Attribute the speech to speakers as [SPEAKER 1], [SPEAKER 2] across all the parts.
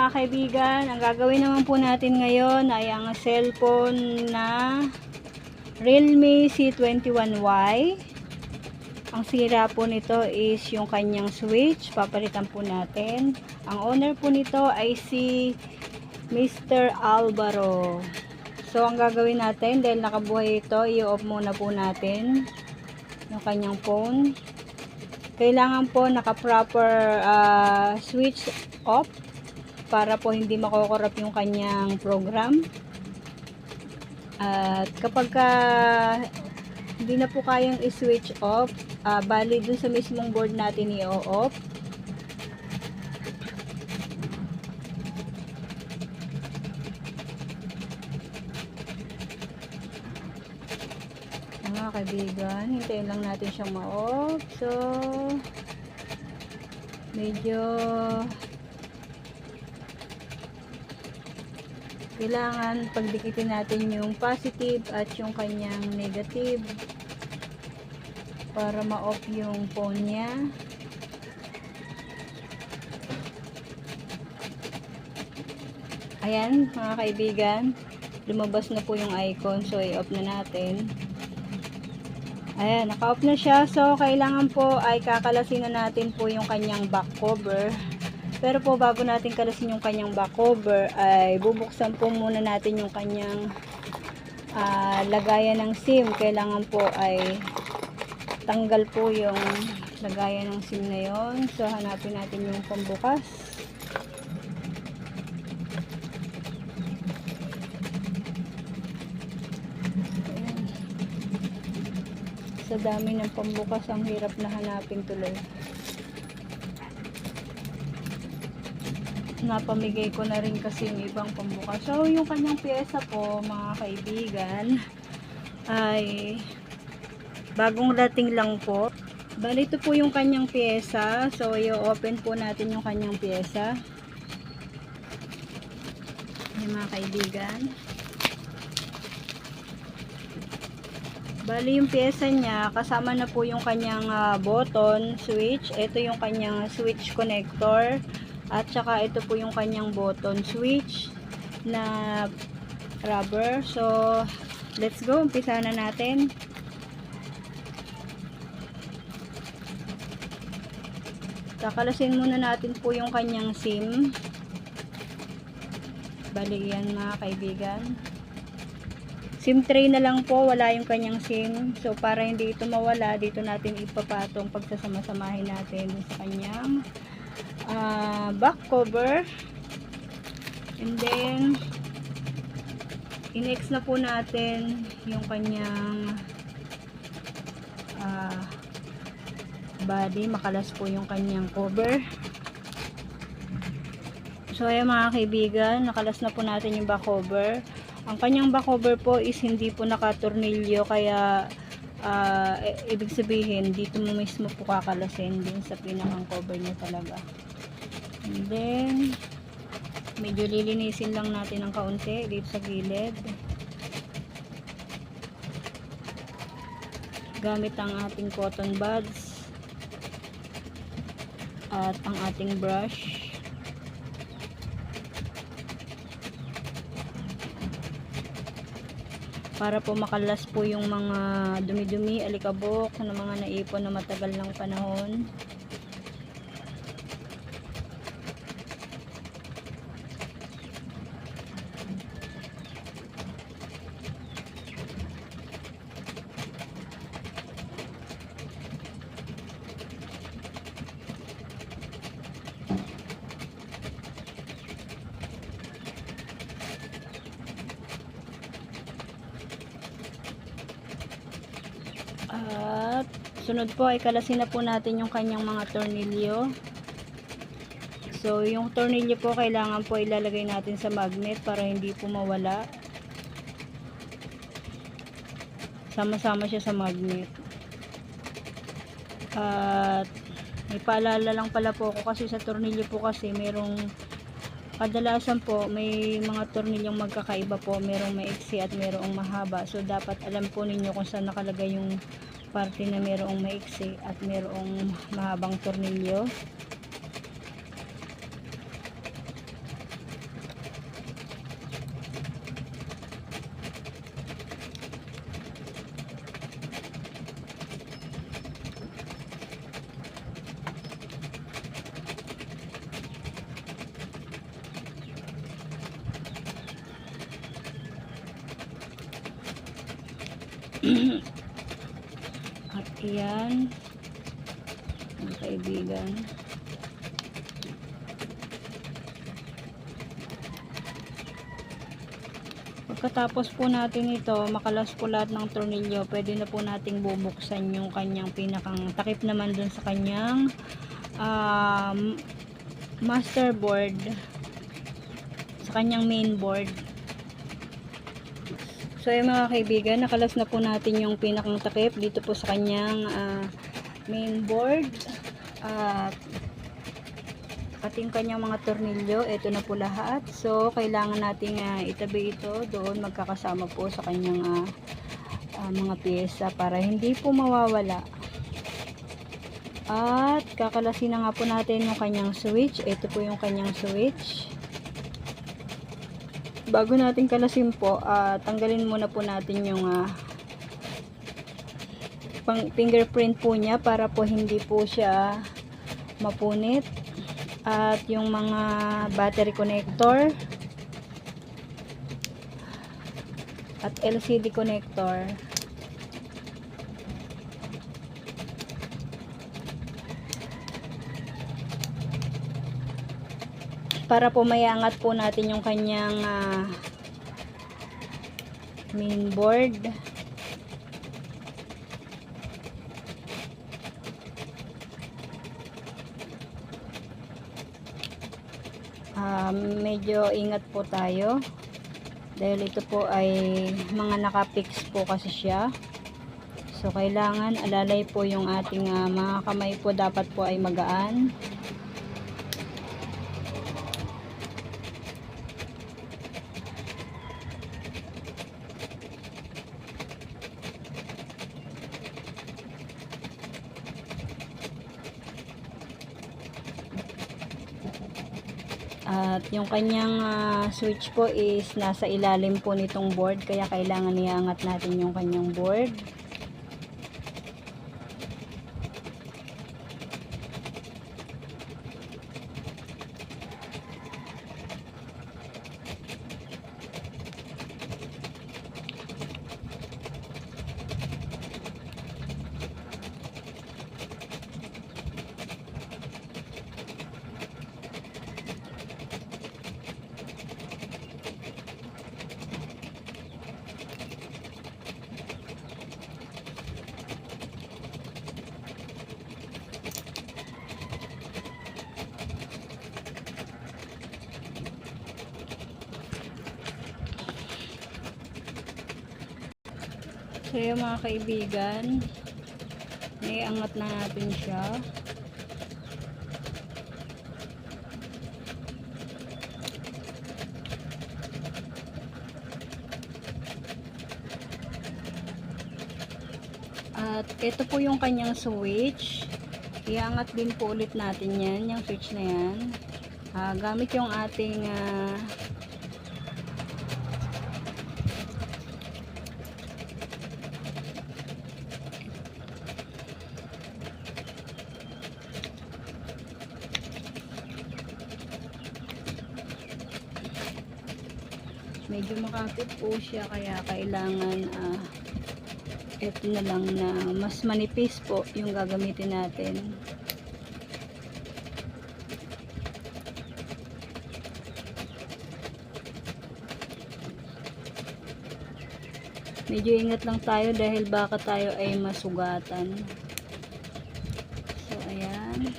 [SPEAKER 1] mga kaibigan, ang gagawin naman po natin ngayon ay ang cellphone na Realme C21Y. Ang sira po nito is yung kanyang switch. Papalitan po natin. Ang owner po nito ay si Mr. Alvaro. So, ang gagawin natin, dahil nakabuhay ito, i-off muna po natin yung kanyang phone. Kailangan po naka-proper switch off para po hindi makokorrupt yung kanyang program. At kapag hindi na po kayang i-switch off, bali dun sa mismong board natin i-off. Mga kaibigan, hintayin lang natin siyang ma-off. So, medyo kailangan pagdikitin natin yung positive at yung kanyang negative para ma-off yung phone niya. Ayan mga kaibigan, lumabas na po yung icon, so i-off na natin. Ayan, naka-off na siya. So kailangan po ay kakalasin na natin po yung kanyang back cover. Pero po bago natin kalasin yung kanyang back cover ay bubuksan po muna natin yung kanyang lagayan ng SIM. Kailangan po ay tanggal po yung lagayan ng SIM na yon. So hanapin natin yung pambukas. Ayan. Sa dami ng pambukas, ang hirap na hanapin tuloy. Napamigay ko na rin kasi yung ibang pambukas. So, yung kanyang pyesa po, mga kaibigan, ay bagong dating lang po. Bali, ito po yung kanyang pyesa. So, i-open po natin yung kanyang pyesa. Yung mga kaibigan. Bali, yung pyesa niya, kasama na po yung kanyang button, switch. Ito yung kanyang switch connector. At saka ito po yung kanyang button switch na rubber. So, let's go. Umpisa na natin. Kakalasin muna natin po yung kanyang SIM. Bali yan mga kaibigan. SIM tray na lang po. Wala yung kanyang SIM. So, para hindi ito mawala, dito natin ipapatong pagsasama-samahin natin sa kanyang back cover. And then in-X na po natin yung kanyang body. Makalas po yung kanyang cover. So ayan mga kaibigan, nakalas na po natin yung back cover. Ang kanyang back cover po is hindi po nakatornilyo, kaya ibig sabihin dito mo mismo po kakalasin din sa pinakang cover niya talaga. And then medyo lilinisin lang natin ng kaunti dito sa gilid gamit ang ating cotton buds at ang ating brush. Para po makalas po yung mga dumi-dumi, alikabok na mga naipon na matagal ng panahon. At sunod po ay kalasin na po natin yung kanyang mga tornilyo. So yung tornilyo po kailangan po ilalagay natin sa magnet para hindi po mawala. Sama-sama siya sa magnet. At may paalala lang pala po ako kasi sa tornilyo po kasi merong kadalasan po may mga tornilyong magkakaiba po, merong maiksi at merong mahaba. So dapat alam po ninyo kung saan nakalagay yung parte na merong maiksi at merong mahabang tornilyo. At yan, mga kaibigan. Pagkatapos po natin ito, makalas po lahat ng tornilyo, pwede na po nating bubuksan yung kanyang pinakang takip naman dun sa kanyang master board, sa kanyang main board. So yung mga kaibigan, nakalas na po natin yung pinakang takip dito po sa kanyang main board. At yung kanyang mga tornilyo, ito na po lahat. So kailangan nating itabi ito doon, magkakasama po sa kanyang mga pyesa para hindi po mawawala. At kakalasin na nga po natin yung kanyang switch. Ito po yung kanyang switch. Bago natin kalasin po, tanggalin muna po natin yung fingerprint po niya para po hindi po siya mapunit. At yung mga battery connector at LCD connector. Para po mayangat po natin yung kanyang main board. Medyo ingat po tayo dahil ito po ay mga nakapix po kasi siya. So kailangan alalay po yung ating mga kamay po, dapat po ay magaan. At yung kanyang switch po is nasa ilalim po nitong board, kaya kailangan iangat natin yung kanyang board. So yung mga kaibigan, naiangat na natin siya. At ito po yung kanyang switch. Iangat din po ulit natin yan, yung switch na yan. Gamit yung ating medyo makapit po siya, kaya kailangan ito na lang na mas manipis po yung gagamitin natin. Medyo ingat lang tayo dahil baka tayo ay masugatan. So ayan.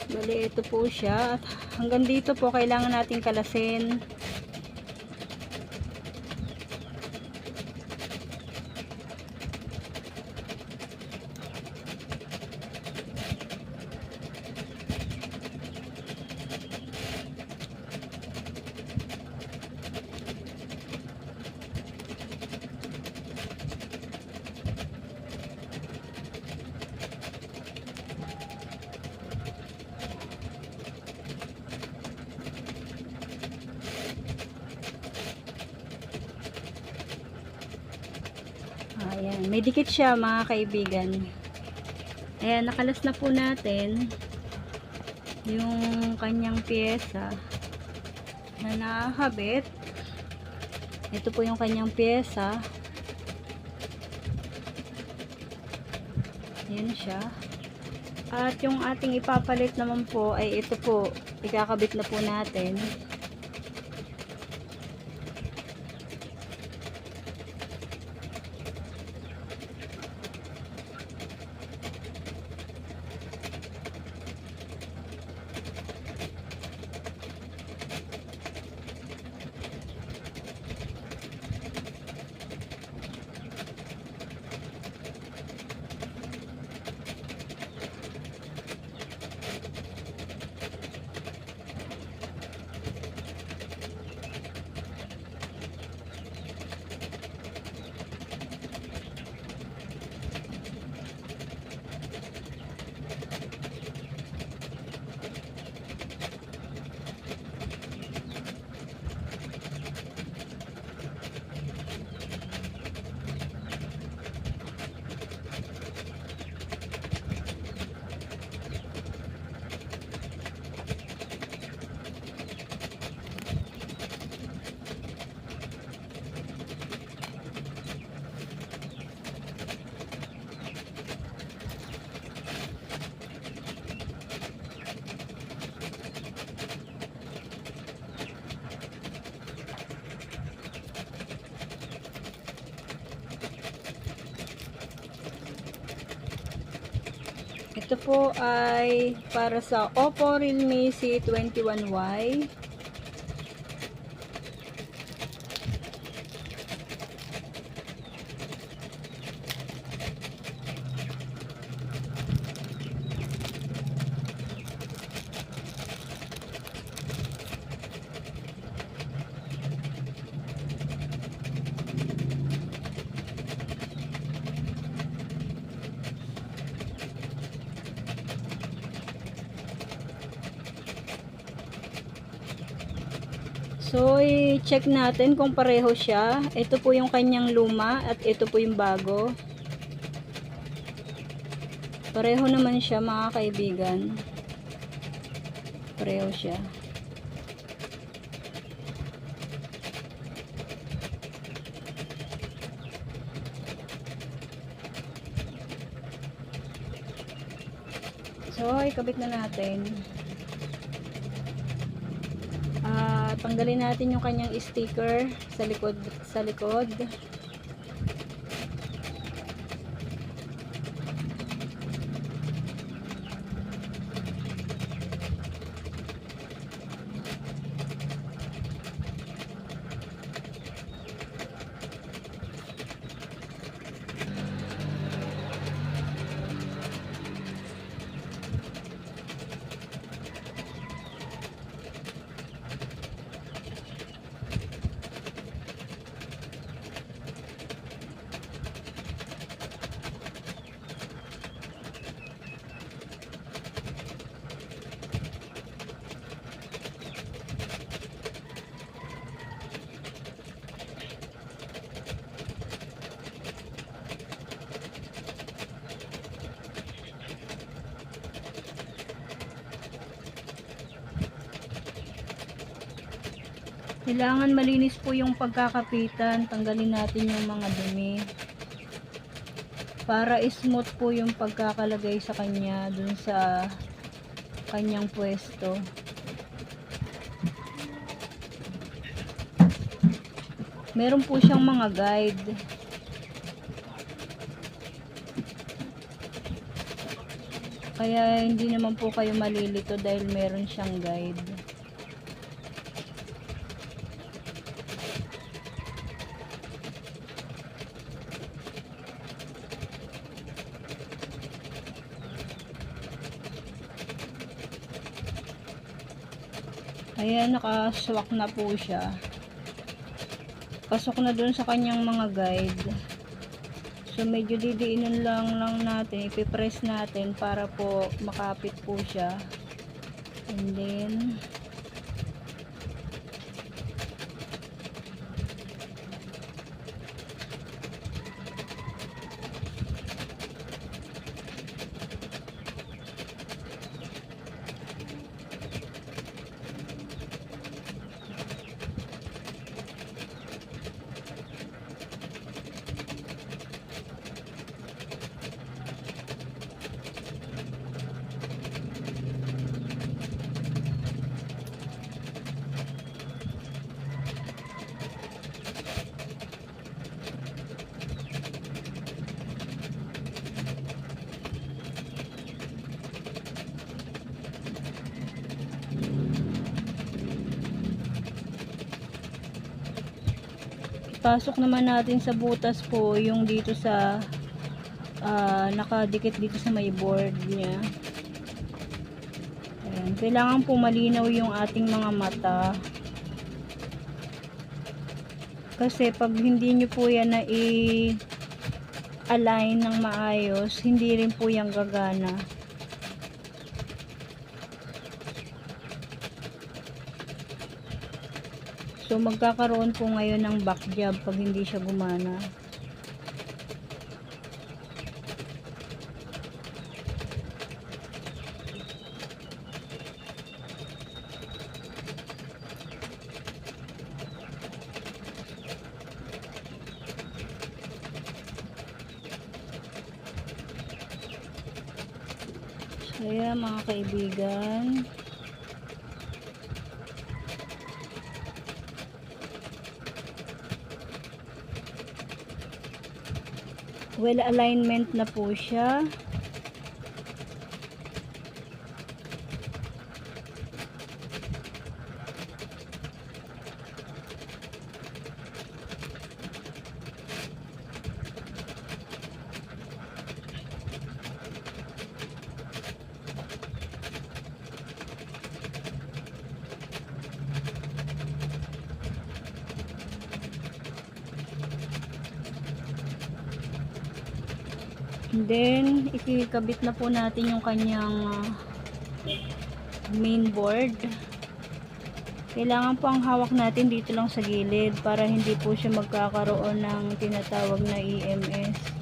[SPEAKER 1] Bali, ito po siya. At hanggang dito po kailangan nating kalasin. Ayan, may dikit siya mga kaibigan. Ayan, nakalas na po natin yung kanyang pyesa na nakakabit. Ito po yung kanyang pyesa. Ayan siya. At yung ating ipapalit naman po ay ito po, ikakabit na po natin. Ito po ay para sa Oppo Realme C21Y. So, i-check natin kung pareho siya. Ito po yung kanyang luma at ito po yung bago. Pareho naman siya mga kaibigan. Pareho siya. So, ikabit na natin. Tanggalin natin yung kanyang sticker sa likod. Kailangan malinis po yung pagkakapitan. Tanggalin natin yung mga dumi. Para smooth po yung pagkakalagay sa kanya dun sa kanyang pwesto. Meron po siyang mga guide. Kaya hindi naman po kayo malilito dahil meron siyang guide. Ayan, nakaswak na po siya. Pasok na dun sa kanyang mga guide. So, medyo didiinan lang natin. Ipipress natin para po makapit po siya. And then, ipasok naman natin sa butas po yung dito sa nakadikit dito sa may board niya. Ayan. Kailangan po malinaw yung ating mga mata. Kasi pag hindi nyo po yan na i-align ng maayos, hindi rin po yan gagana. So magkakaroon po ngayon ng back job pag hindi siya gumana. Kaya mga kaibigan, well alignment na po siya. Then, ikikabit na po natin yung kanyang main board. Kailangan po ang hawak natin dito lang sa gilid para hindi po siya magkakaroon ng tinatawag na EMS.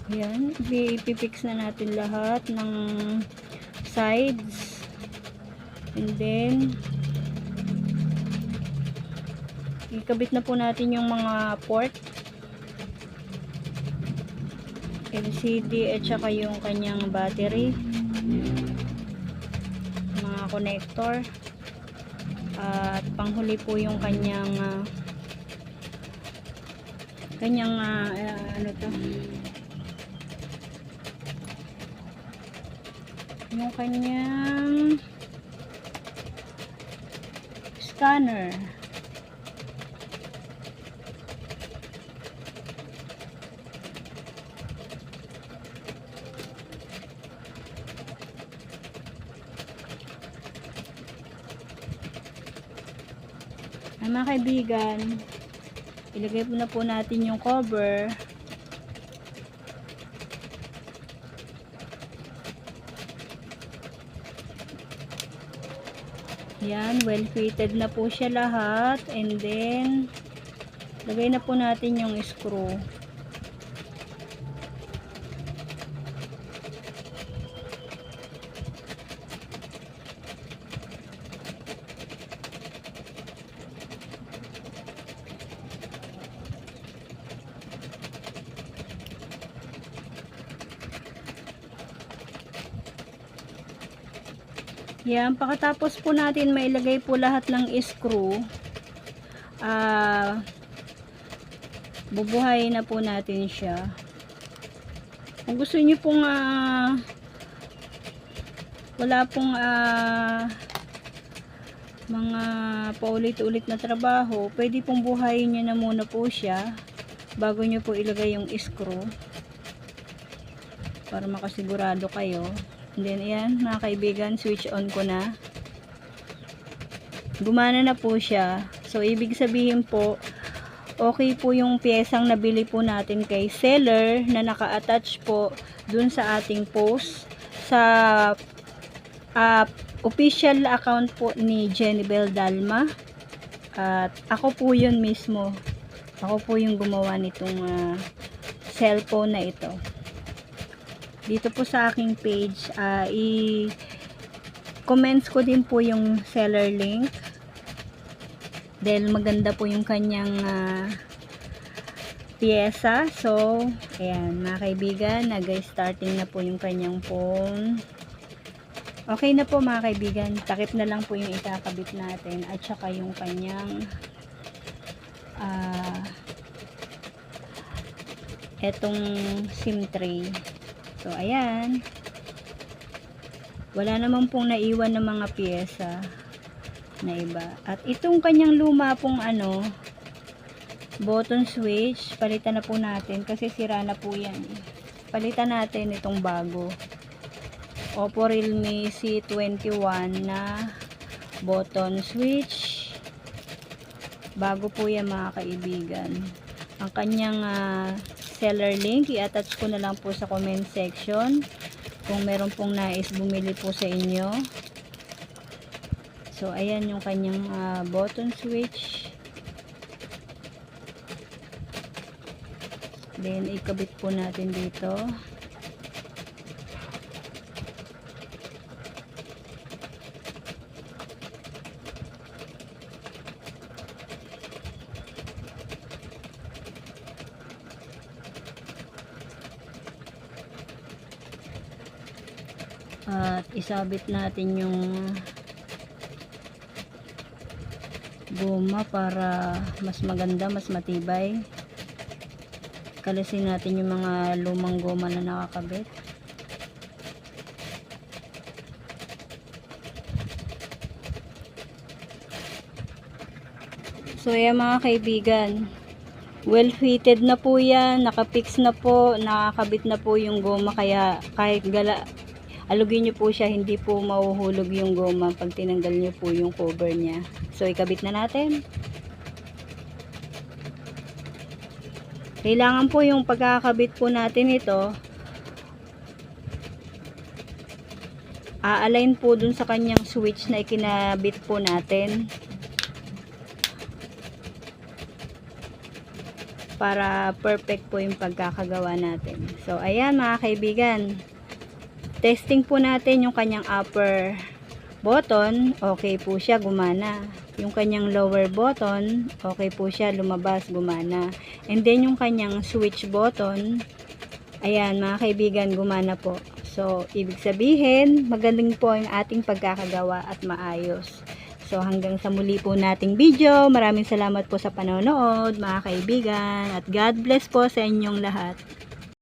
[SPEAKER 1] Ayan, ipipix na natin lahat ng sides, and then ikabit na po natin yung mga port, LCD at saka yung kanyang battery, mga connector, at panghuli po yung kanyang ano to, yung kanyang scanner. Mga kaibigan, ilagay po na po natin yung cover. Yan, well fitted na po siya lahat, and then lagay na po natin yung screw. Yan, pagkatapos po natin mailagay po lahat ng screw, bubuhayin na po natin siya. Kung gusto niyo pong wala pong mga paulit-ulit na trabaho, pwede pong buhayin niyo na muna po siya bago niyo po ilagay yung screw para makasigurado kayo. And then ayan mga kaibigan, switch on ko na. Gumana na po siya. So ibig sabihin po, okay po yung piyesang nabili po natin kay seller na naka-attach po dun sa ating post sa official account po ni Jenibel Dalma. At ako po yun mismo. Ako po yung gumawa nitong cellphone na ito. Dito po sa aking page, i-comments ko din po yung seller link. Dahil maganda po yung kanyang pyesa. So, ayan mga kaibigan, nag-starting na po yung kanyang phone. Okay na po mga kaibigan, takip na lang po yung ikakabit natin at saka yung kanyang etong SIM tray. So, ayan. Wala naman pong naiwan ng mga pyesa na iba. At itong kanyang luma pong button switch, palitan na po natin kasi sira na po yan. Palitan natin itong bago. Oppo Realme C21 na button switch. Bago po yan mga kaibigan. Ang kanyang seller link, i-attach ko na lang po sa comment section kung meron pong nais bumili po sa inyo. So, ayan yung kanyang button switch. Then, ikabit po natin dito. At isabit natin yung goma para mas maganda, mas matibay. Kalasin natin yung mga lumang goma na nakakabit. So ayan mga kaibigan, well fitted na po yan, nakapix na po, nakakabit na po yung goma, kaya kahit alugin nyo po siya, hindi po mahuhulog yung goma pag tinanggal nyo po yung cover nya. So ikabit na natin. Kailangan po yung pagkakabit po natin ito, a-align po dun sa kanyang switch na ikinabit po natin para perfect po yung pagkakagawa natin. So ayan mga kaibigan, testing po natin yung kanyang upper button, okay po siya, gumana. Yung kanyang lower button, okay po siya, lumabas, gumana. And then yung kanyang switch button, ayan mga kaibigan, gumana po. So, ibig sabihin, magaling po ang ating pagkakagawa at maayos. So, hanggang sa muli po nating video. Maraming salamat po sa panonood mga kaibigan, at God bless po sa inyong lahat.